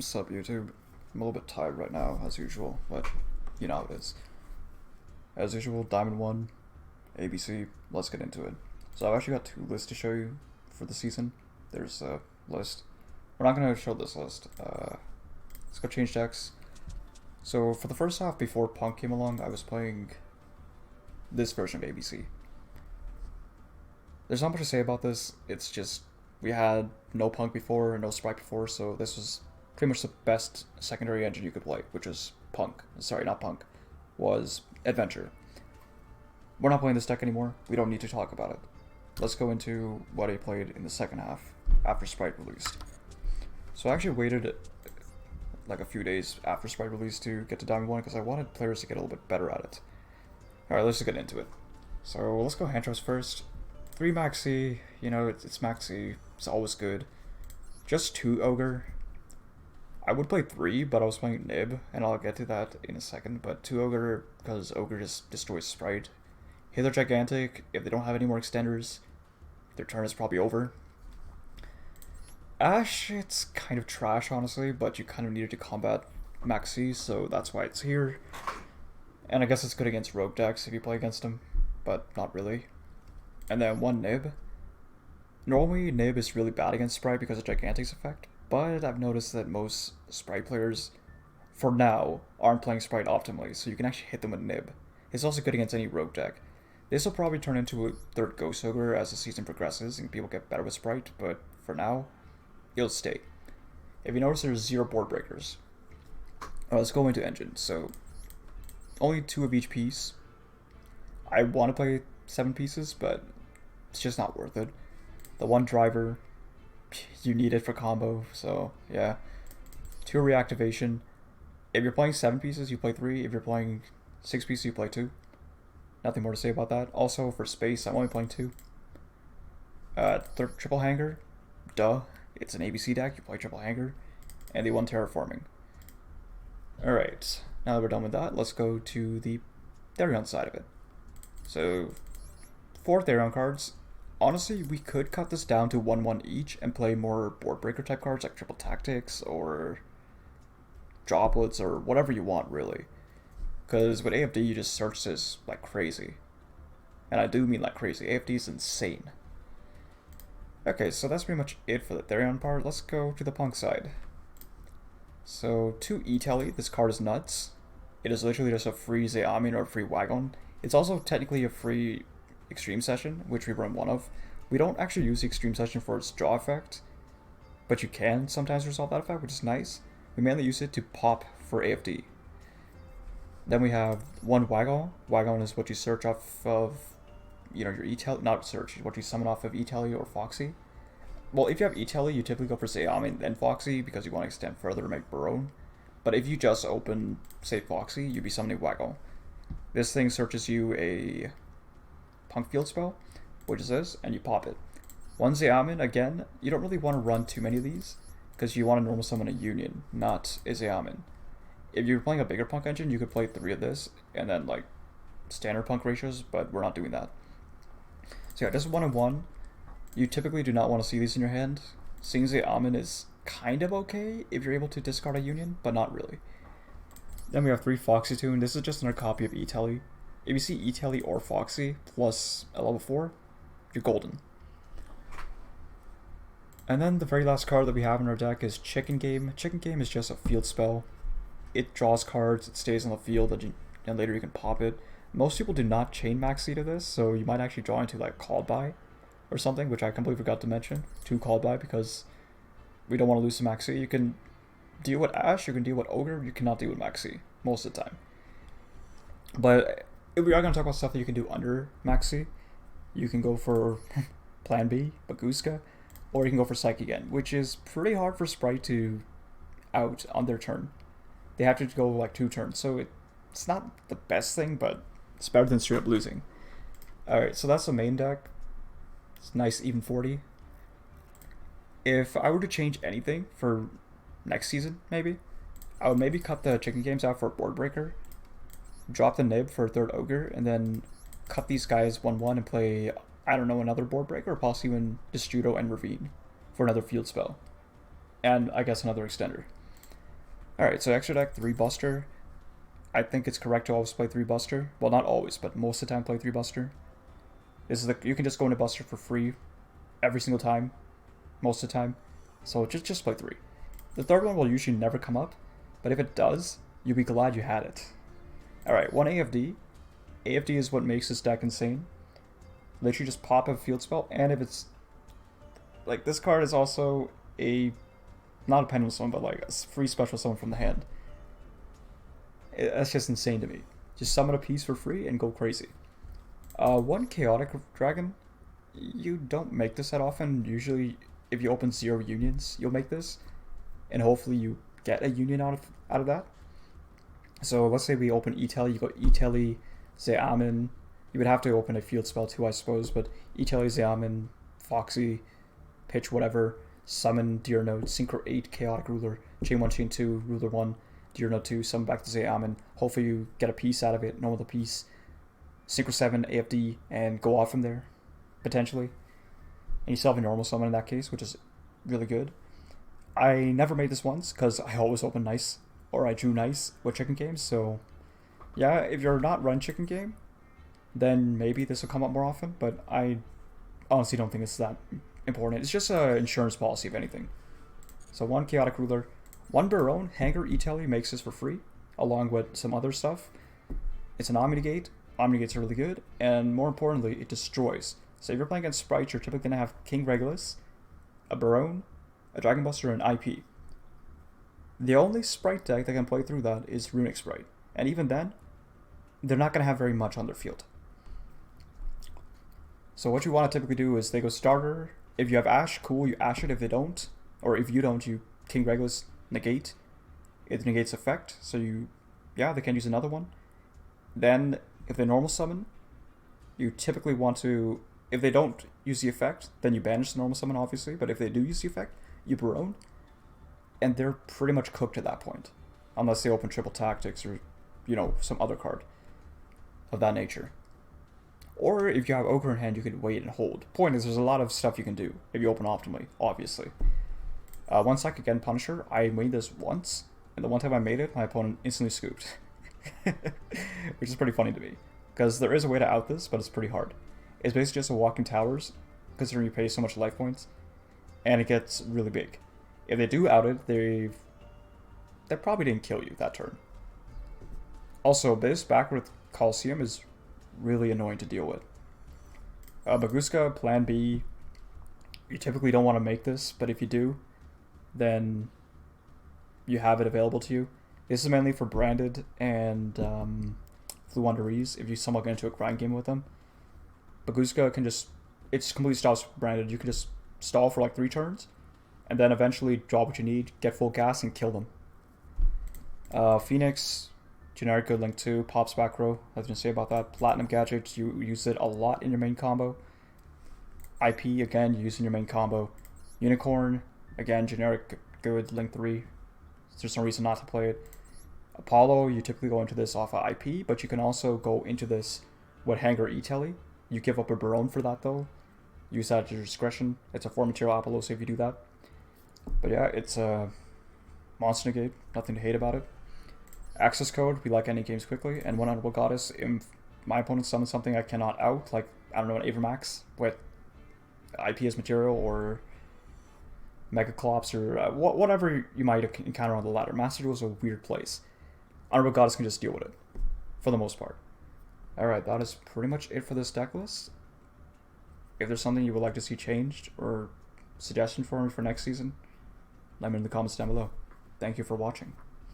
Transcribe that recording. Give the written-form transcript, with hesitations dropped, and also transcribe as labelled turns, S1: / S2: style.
S1: What's up, YouTube? I'm a little bit tired right now, as usual, but you know how it is. As usual, Diamond 1, ABC, let's get into it. So I've actually got two lists to show you for the season. There's a list. We're not going to show this list. Let's go change decks. So for the first half, before Punk came along, I was playing this version of ABC. There's not much to say about this. It's just, we had no Punk before, no Sprite before, so this was pretty much the best secondary engine you could play, which was Punk. Sorry, not Punk. Was Adventure. We're not playing this deck anymore. We don't need to talk about it. Let's go into what I played in the second half after Sprite released. So I actually waited like a few days after Sprite release to get to Diamond 1 because I wanted players to get a little bit better at it. Alright, let's just get into it. So let's go hand trust first. 3 Maxi, you know, it's Maxi, it's always good. Just 2 Ogre. I would play 3, but I was playing Nib, and I'll get to that in a second, but 2 Ogre, because Ogre just destroys Sprite. Hither Gigantic, if they don't have any more extenders, their turn is probably over. Ash, it's kind of trash, honestly, but you kind of needed to combat Maxi, so that's why it's here. And I guess it's good against Rogue decks if you play against them, but not really. And then 1 Nib. Normally, Nib is really bad against Sprite because of Gigantic's effect, but I've noticed that most Sprite players, for now, aren't playing Sprite optimally, so you can actually hit them with Nib. It's also good against any Rogue deck. This will probably turn into a 3rd Ghost Ogre as the season progresses and people get better with Sprite, but for now, it'll stay. If you notice, there's 0 board breakers. Let's go into engine. So, only 2 of each piece. I want to play 7 pieces, but it's just not worth it. The 1 driver, you need it for combo, so yeah. 2 reactivation. If you're playing 7 pieces, you play 3. If you're playing 6 pieces, you play 2. Nothing more to say about that. Also, for space, I'm only playing 2. Triple Hanger, duh. It's an ABC deck, you play Triple Hanger. And the 1 Terraforming. Alright, now that we're done with that, let's go to the Therion side of it. So, 4 Therion cards. Honestly, we could cut this down to 1-1 each and play more board breaker type cards like Triple Tactics or Droplets or whatever you want, really. Because with AFD, you just search this like crazy. And I do mean like crazy. AFD is insane. Okay, so that's pretty much it for the Therion part. Let's go to the Punk side. So, 2 E-Telly, this card is nuts. It is literally just a free Zeamin or a free Wagon. It's also technically a free Extreme Session, which we run 1 of. We don't actually use the Extreme Session for its draw effect, but you can sometimes resolve that effect, which is nice. We mainly use it to pop for AFD. Then we have 1 Wagon. Wagon is what you search off of, you know, your E-Telly, not search, what you summon off of E-Telly or Foxy. Well, if you have E-Telly, you typically go for Zeamin then Foxy because you want to extend further to make Burrow. But if you just open, say, Foxy, you'd be summoning Wagon. This thing searches you a Punk Field spell, which is this, and you pop it. 1 Zeamin, again, you don't really want to run too many of these, because you want to normal summon a Union, not a Zeamin. If you're playing a bigger Punk engine, you could play 3 of this, and then, like, standard Punk ratios, but we're not doing that. So yeah, just 1 and 1. You typically do not want to see these in your hand. Seeing Zeamin is kind of okay if you're able to discard a Union, but not really. Then we have 3 Foxy Tune. This is just another copy of E-Telly. If you see E-Telly or Foxy plus a level 4, you're golden. And then the very last card that we have in our deck is Chicken Game. Chicken Game is just a field spell. It draws cards, it stays on the field, and later you can pop it. Most people do not chain Maxi to this, so you might actually draw into like Called By or something, which I completely forgot to mention. 2 Called By because we don't want to lose to Maxi. You can deal with Ash, you can deal with Ogre, you cannot deal with Maxi most of the time. But if we are going to talk about stuff that you can do under Maxi, you can go for Plan B, Baguska, or you can go for Psyche again, which is pretty hard for Sprite to out on their turn. They have to go like 2 turns, so it's not the best thing, but it's better than straight up losing. Alright, so that's the main deck. It's nice even 40. If I were to change anything for next season, maybe, I would maybe cut the Chicken Games out for a board breaker, drop the Nib for a 3rd Ogre, and then cut these guys 1-1 and play, I don't know, another board breaker, or possibly even Distruto and Ravine for another field spell. And I guess another extender. Alright, so extra deck 3 Buster. I think it's correct to always play 3 Buster. Well, not always, but most of the time play 3 Buster. This is you can just go into Buster for free every single time, most of the time. So just play 3. The third one will usually never come up, but if it does, you'll be glad you had it. Alright, 1 AFD. AFD is what makes this deck insane. Literally just pop a field spell, and if it's... Like, this card is also a... Not a pendulum summon, but like a free special summon from the hand. That's just insane to me. Just summon a piece for free and go crazy. 1 Chaotic Dragon. You don't make this that often. Usually, if you open 0 unions, you'll make this. And hopefully you get a union out of that. So let's say we open E-Telly. You go E-Telly, Zeamin. You would have to open a field spell too, I suppose. But E-Telly, Zeamin, Foxy, pitch whatever. Summon Deer Node, Synchro 8, Chaotic Ruler, Chain 1, Chain 2, Ruler 1, Deer Node 2, summon back to Zeamin. Hopefully you get a piece out of it, normal piece. Synchro 7, AFD, and go off from there, potentially. And you still have a normal summon in that case, which is really good. I never made this once, because I always open nice, or I drew nice with chicken games, so... Yeah, if you're not run chicken game, then maybe this will come up more often, but I honestly don't think it's that important. It's just an insurance policy, if anything. So 1 Chaotic Ruler, 1 Baron, Hanger E-Telly makes this for free, along with some other stuff. It's an Omnigate. Omnigates are really good, and more importantly, it destroys. So if you're playing against sprites, you're typically going to have King Regulus, a Baron, a Dragon Buster, and an IP. The only sprite deck that can play through that is Runic Sprite, and even then, they're not going to have very much on their field. So what you want to typically do is they go starter. If you have Ash, cool, you Ash it. If they don't, or if you don't, you King Regulus negate. It negates effect, so they can use another one. Then, if they normal summon, you typically want to, if they don't use the effect, then you banish the normal summon, obviously, but if they do use the effect, you Baron, and they're pretty much cooked at that point, unless they open Triple Tactics or, some other card of that nature. Or if you have Ogre in hand, you can wait and hold. Point is, there's a lot of stuff you can do if you open optimally, obviously. 1 sec again, Punisher. I made this once, and the one time I made it, my opponent instantly scooped. Which is pretty funny to me, because there is a way to out this, but it's pretty hard. It's basically just a walking towers, considering you pay so much life points, and it gets really big. If they do out it, they probably didn't kill you that turn. Also, this backward Coliseum is really annoying to deal with. Baguska, Plan B, you typically don't want to make this, but if you do, then you have it available to you. This is mainly for Branded and Fluwanderees, if you somehow get into a grind game with them. Baguska can it's completely stops Branded. You can just stall for like 3 turns, and then eventually draw what you need, get full gas, and kill them. Phoenix, generic good link 2, pops back row, nothing to say about that. Platinum Gadget, you use it a lot in your main combo. IP, again, you use in your main combo. Unicorn, again, generic good link 3. There's no reason not to play it. Apollo, you typically go into this off of IP, but you can also go into this with Hanger E-Telly. You give up a Baron for that though. Use that at your discretion. It's a 4 material Apollo, so if you do that. But yeah, it's a monster negate, nothing to hate about it. Access code, we like ending games quickly, and 1 Honorable Goddess, if my opponent summons something I cannot out, like, I don't know, an Avermax with IP as material, or Megaclops, or whatever you might encounter on the ladder. Master Duel is a weird place. Honorable Goddess can just deal with it, for the most part. Alright, that is pretty much it for this deck list. If there's something you would like to see changed, or suggestion for me for next season, let me know in the comments down below. Thank you for watching.